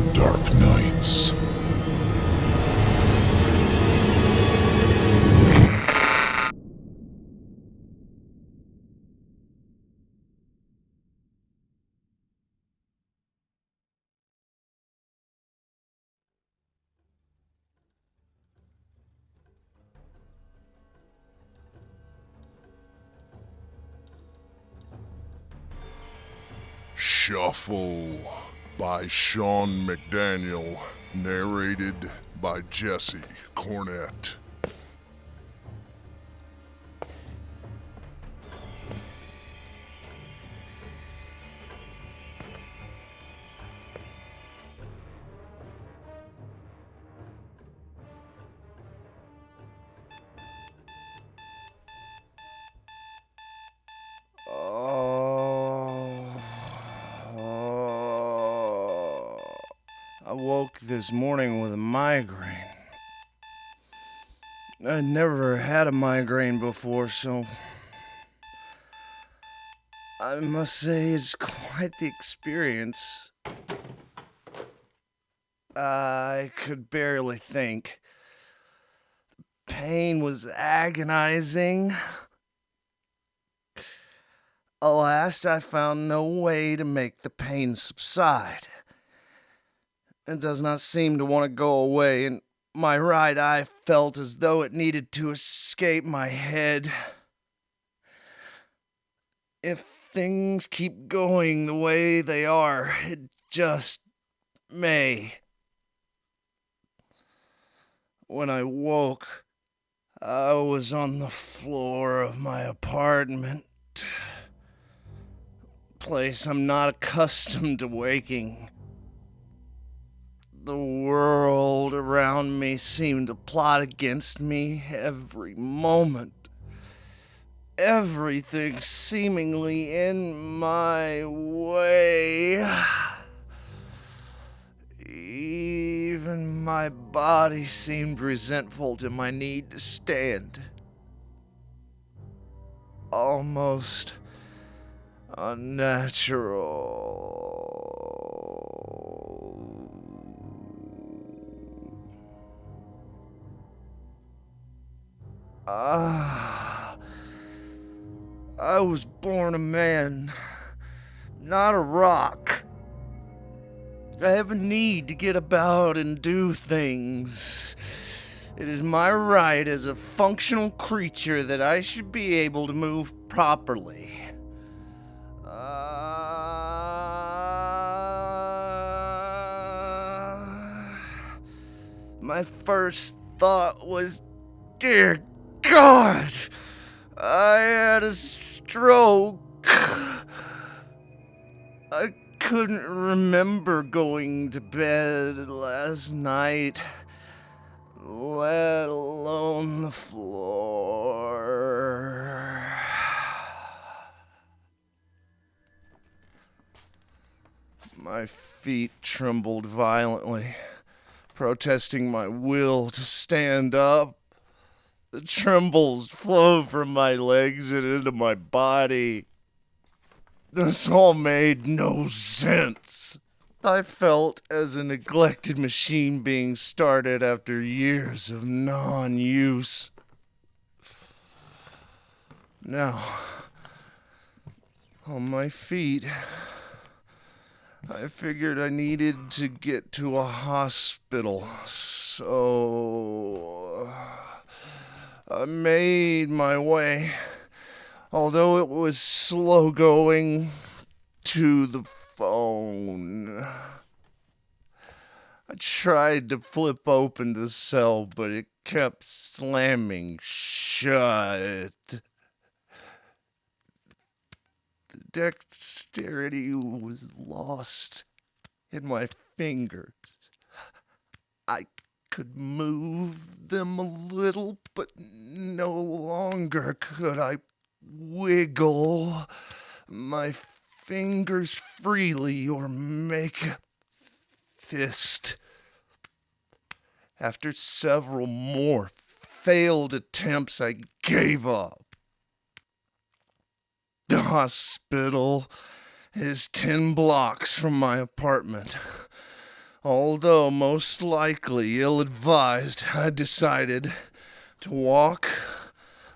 for dark nights. Shuffle by Sean McDaniel, narrated by Jesse Cornett. I woke this morning with a migraine. I'd never had a migraine before, so I must say it's quite the experience. I could barely think. Pain was agonizing. Alas, I found no way to make the pain subside. It does not seem to want to go away, and my right eye felt as though it needed to escape my head. If things keep going the way they are, it just may. When I woke, I was on the floor of my apartment. Place I'm not accustomed to waking. The world around me seemed to plot against me every moment. Everything seemingly in my way. Even my body seemed resentful to my need to stand. Almost unnatural. I was born a man, not a rock. I have a need to get about and do things. It is my right as a functional creature that I should be able to move properly. My first thought was, dear God, I had a stroke. I couldn't remember going to bed last night, let alone the floor. My feet trembled violently, protesting my will to stand up. The trembles flowed from my legs and into my body. This all made no sense. I felt as a neglected machine being started after years of non-use. Now, on my feet, I figured I needed to get to a hospital, so I made my way, although it was slow going, to the phone. I tried to flip open the cell, but it kept slamming shut. The dexterity was lost in my fingers. I could move them a little, but no longer could I wiggle my fingers freely or make a fist. After several more failed attempts, I gave up. The hospital is 10 blocks from my apartment. Although most likely ill-advised, I decided to walk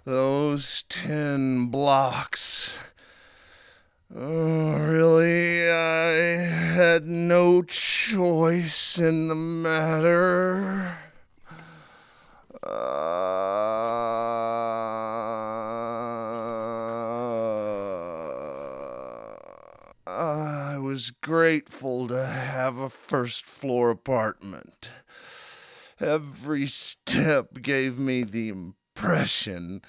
those 10 blocks. Really, I had no choice in the matter. I was grateful to have a first-floor apartment. Every step gave me the impression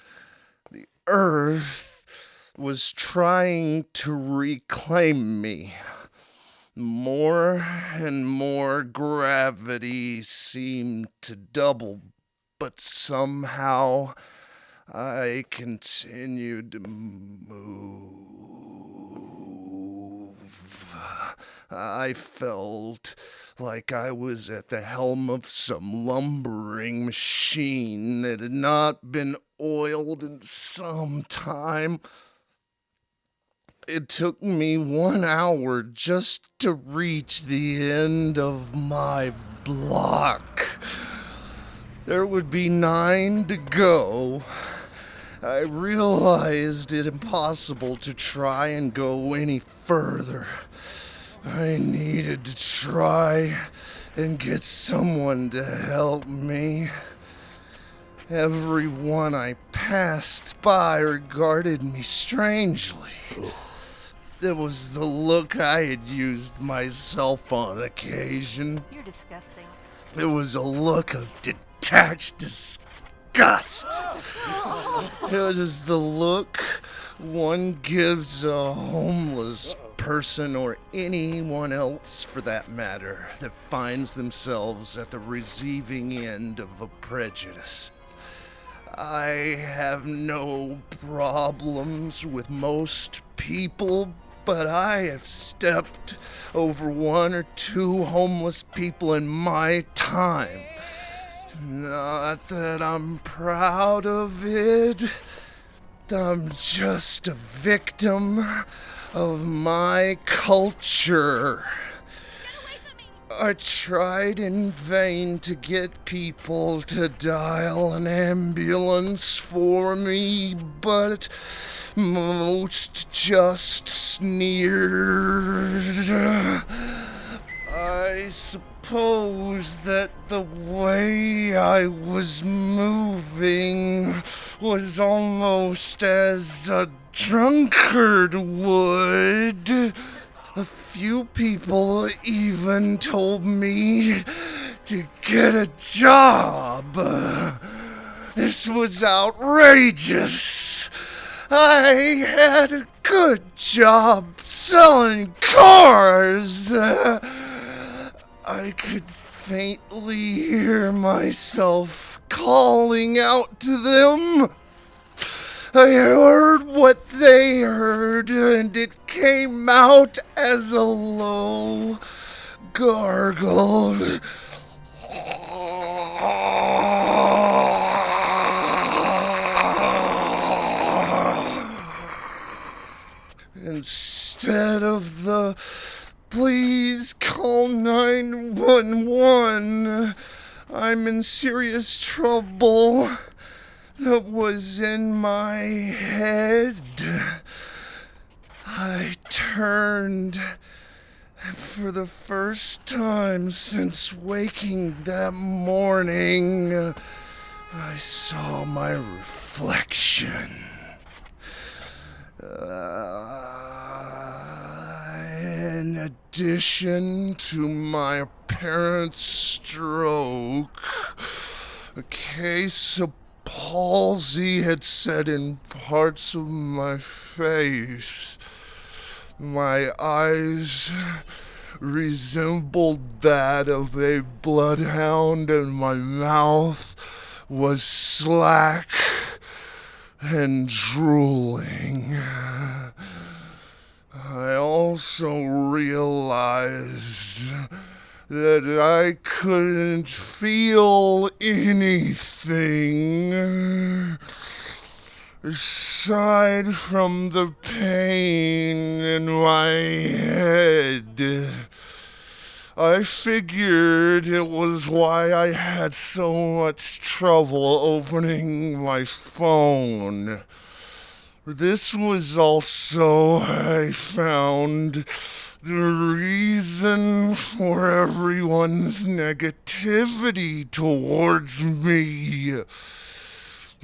the earth was trying to reclaim me. More and more gravity seemed to double, but somehow I continued to move. I felt like I was at the helm of some lumbering machine that had not been oiled in some time. It took me 1 hour just to reach the end of my block. There would be 9 to go. I realized it impossible to try and go any further. I needed to try and get someone to help me. Everyone I passed by regarded me strangely. It was the look I had used myself on occasion. You're disgusting. It was a look of detached disgust. It was the look one gives a homeless person, or anyone else for that matter, that finds themselves at the receiving end of a prejudice. I have no problems with most people, but I have stepped over 1 or 2 homeless people in my time. Not that I'm proud of it. I'm just a victim of my culture. I tried in vain to get people to dial an ambulance for me, but most just sneered. I suppose that the way I was moving was almost as a drunkard would. A few people even told me to get a job. This was outrageous. I had a good job selling cars. I could faintly hear myself calling out to them. I heard what they heard, and it came out as a low gargle. Instead of the "please call 911, I'm in serious trouble" that was in my head, I turned. For the first time since waking that morning, I saw my reflection. In addition to my apparent stroke, a case of palsy had set in parts of my face. My eyes resembled that of a bloodhound, and my mouth was slack and drooling. I also realized that I couldn't feel anything aside from the pain in my head. I figured it was why I had so much trouble opening my phone. This was also, I found, the reason for everyone's negativity towards me.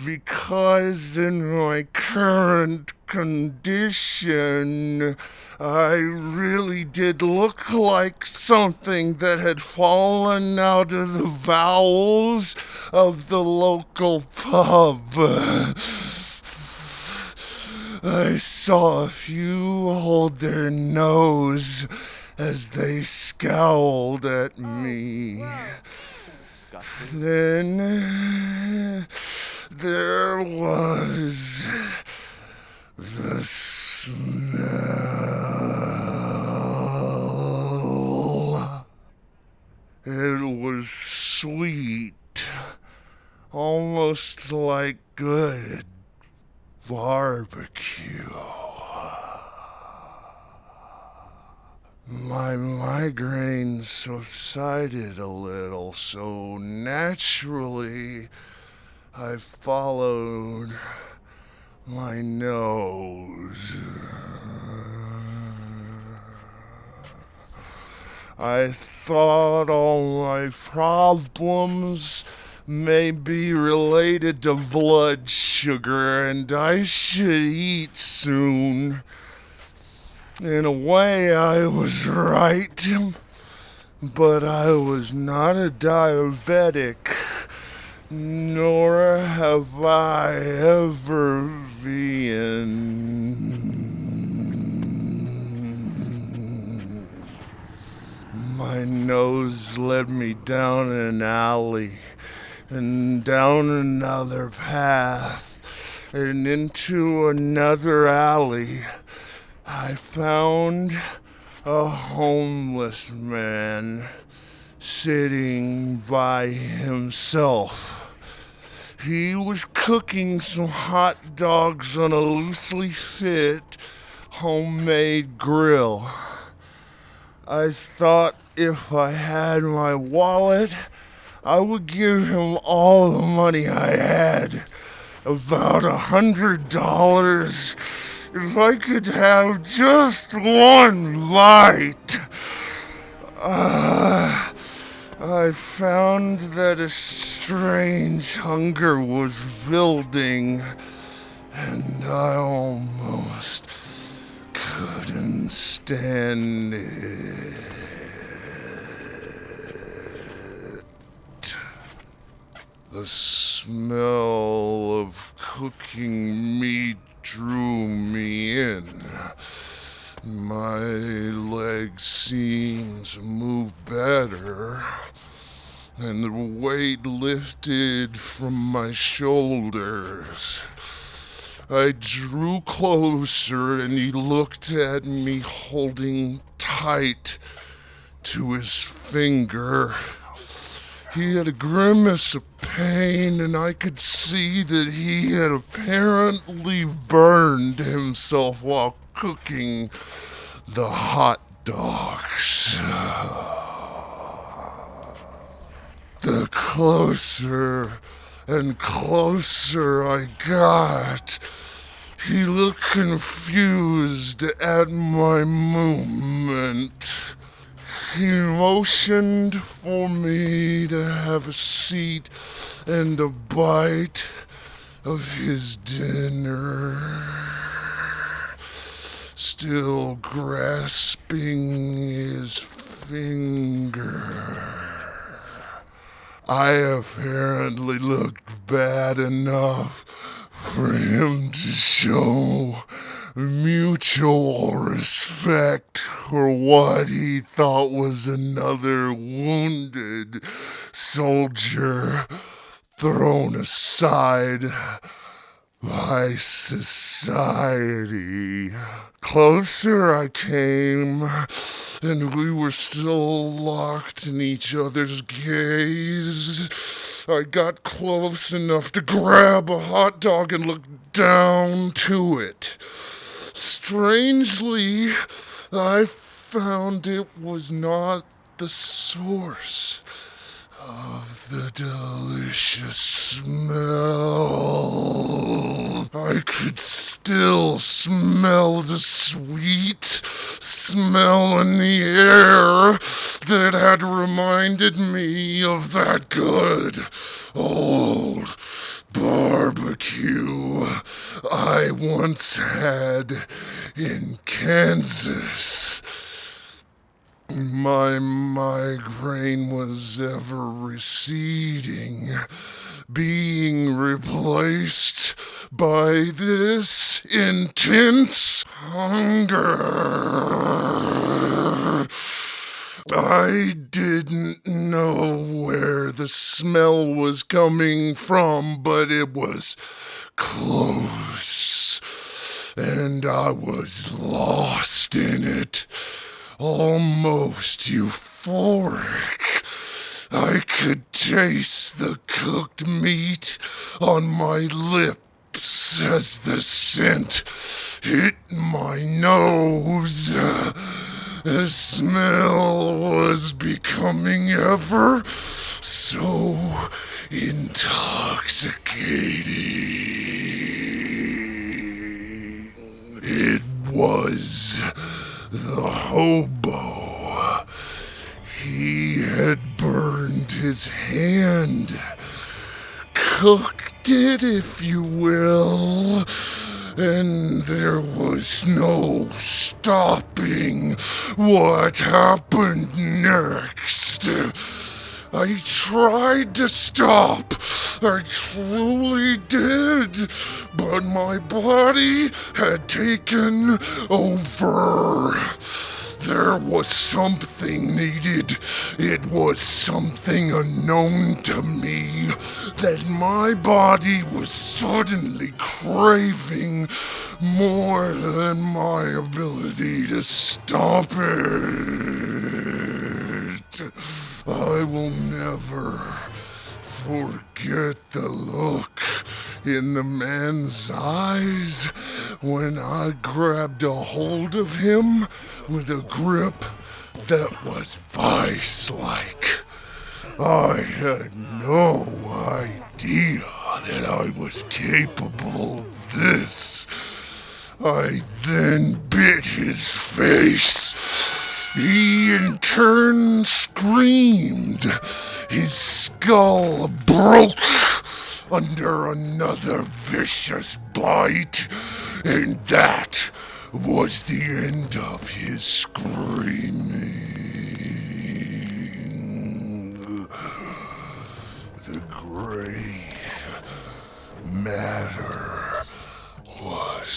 Because in my current condition, I really did look like something that had fallen out of the bowels of the local pub. I saw a few hold their nose as they scowled at me. Wow. So disgusting. Then there was the smell. It was sweet, almost like good barbecue. My migraine subsided a little, so naturally I followed my nose. I thought all my problems may be related to blood sugar and I should eat soon. In a way, I was right, but I was not a diabetic, nor have I ever been. My nose led me down an alley and down another path and into another alley. I found a homeless man sitting by himself. He was cooking some hot dogs on a loosely fit homemade grill. I thought if I had my wallet, I would give him all the money I had, about $100. If I could have just one bite. I found that a strange hunger was building, and I almost couldn't stand it. The smell of cooking meat drew me in. My legs seemed to move better, and the weight lifted from my shoulders. I drew closer, and he looked at me, holding tight to his finger. He had a grimace of pain, and I could see that he had apparently burned himself while cooking the hot dogs. The closer and closer I got, he looked confused at my movement. He motioned for me to have a seat and a bite of his dinner, still grasping his finger. I apparently looked bad enough for him to show mutual respect for what he thought was another wounded soldier thrown aside by society. Closer I came, and we were still locked in each other's gaze. I got close enough to grab a hot dog and look down to it. Strangely, I found it was not the source of the delicious smell. I could still smell the sweet smell in the air that had reminded me of that good old barbecue I once had in Kansas. My migraine was ever receding, being replaced by this intense hunger. I didn't know where the smell was coming from, but it was close, and I was lost in it. Almost euphoric. I could taste the cooked meat on my lips as the scent hit my nose. The smell was becoming ever so intoxicating. It was the hobo. He had burned his hand, cooked it, if you will, and there was no stopping what happened next. I tried to stop. I truly did. But my body had taken over. There was something needed. It was something unknown to me that my body was suddenly craving more than my ability to stop it. I will never forget the look in the man's eyes when I grabbed a hold of him with a grip that was vice-like. I had no idea that I was capable of this. I then bit his face. He in turn screamed. His skull broke under another vicious bite, and that was the end of his screaming. The gray matter was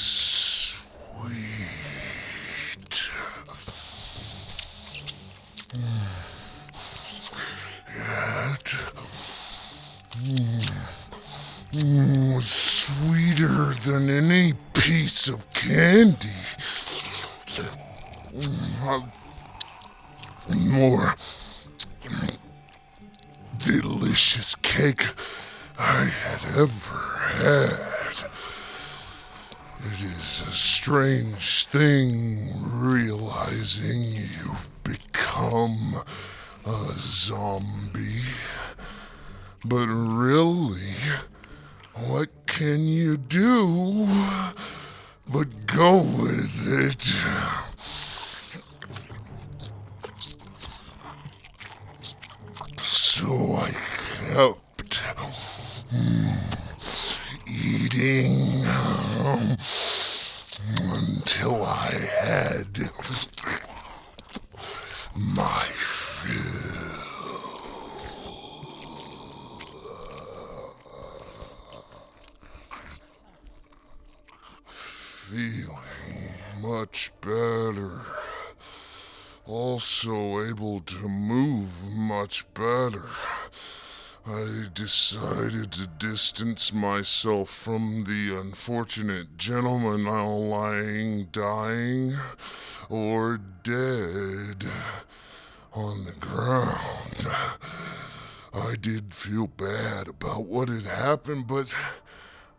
sweet. Yet, sweeter than any piece of candy. More delicious cake I had ever had. It is a strange thing realizing you've become a zombie. But really, what can you do but go with it? So I kept eating until I had my fill. Feeling much better. Also able to move much better. I decided to distance myself from the unfortunate gentleman now lying, dying, or dead on the ground. I did feel bad about what had happened, but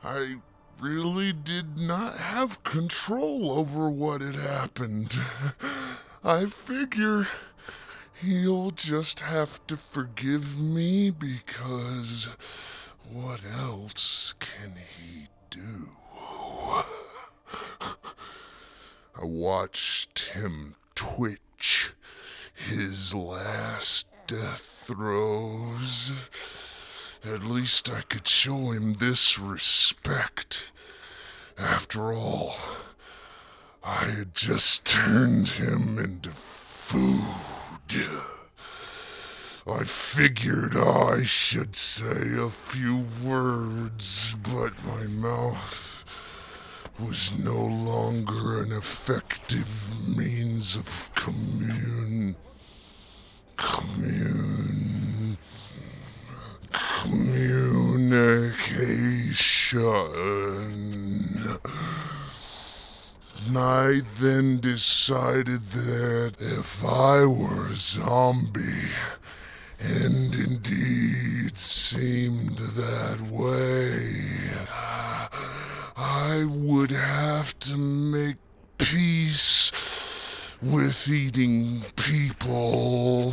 I really did not have control over what had happened. I figure He'll just have to forgive me because what else can he do? I watched him twitch his last death throes. At least I could show him this respect. After all, I had just turned him into food. I figured I should say a few words, but my mouth was no longer an effective means of communication. I then decided that if I were a zombie, and indeed seemed that way, I would have to make peace with eating people.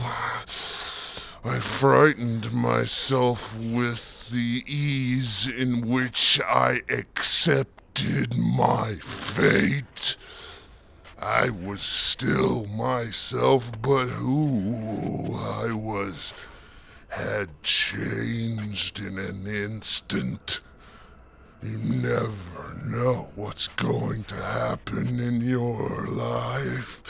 I frightened myself with the ease in which I accepted my fate. I was still myself, but who I was had changed in an instant. You never know what's going to happen in your life.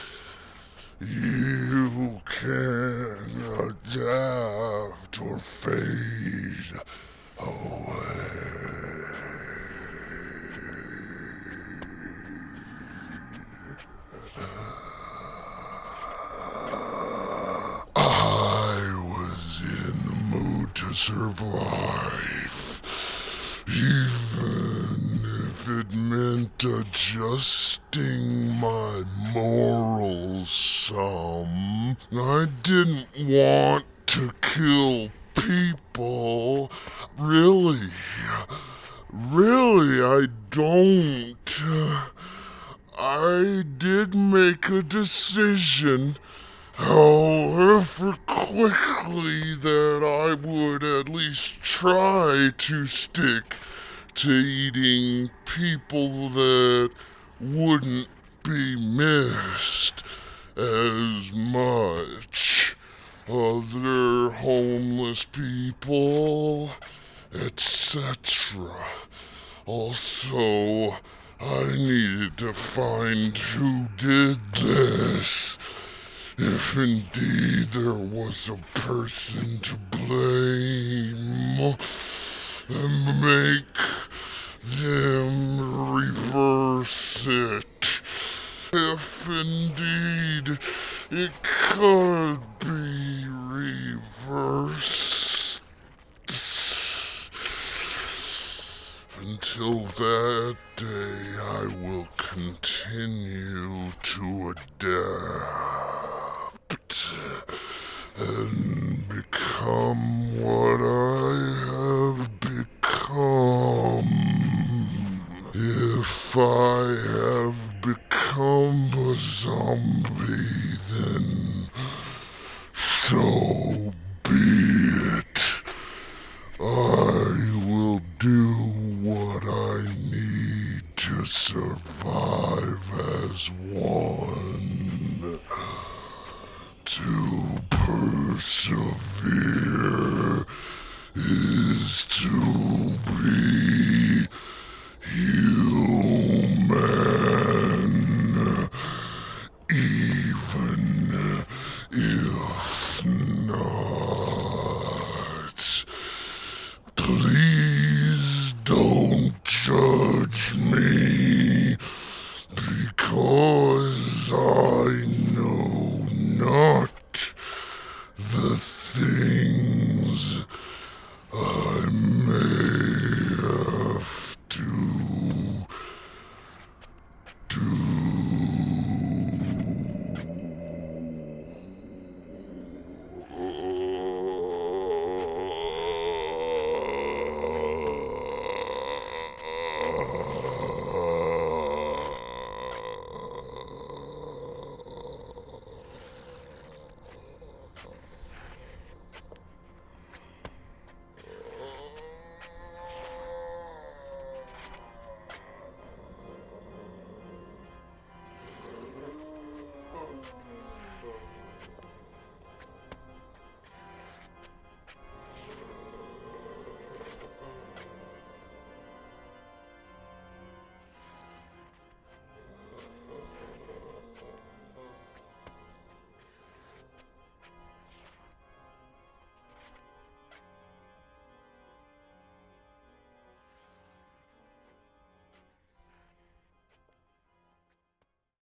You can adapt or fade away. I was in the mood to survive, even if it meant adjusting my morals some. I didn't want to kill people. Really, I don't. I did make a decision, however quickly, that I would at least try to stick to eating people that wouldn't be missed as much. Other homeless people, etc. Also, I needed to find who did this. If indeed there was a person to blame, and make them reverse it. If indeed it could be reversed. Until that day, I will continue to adapt and become what I have become. If I have become a zombie, then so be it. I will do what I need to survive as one. To persevere is to